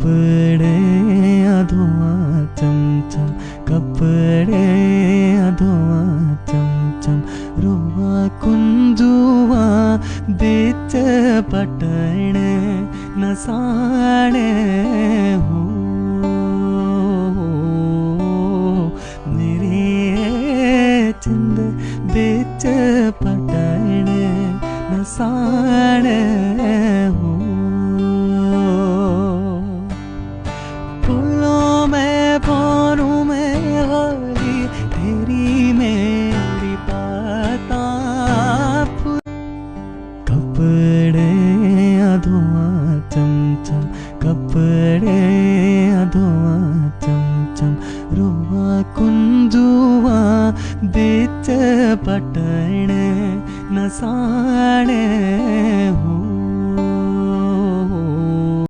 कपड़े अधुआ चमचम, कपड़े अधुआ चमचम, रुआ कुंजुआ बीच पटण नसाणे हो। मेरी चिंद बीच पटण नसाणे हो। फूलों में पौनों में होली तेरी मेरी पता। कपड़े अधुआ चमचम, कपड़े अधुआ चमचम, रुआ कुंजुआ बीच पटण नसा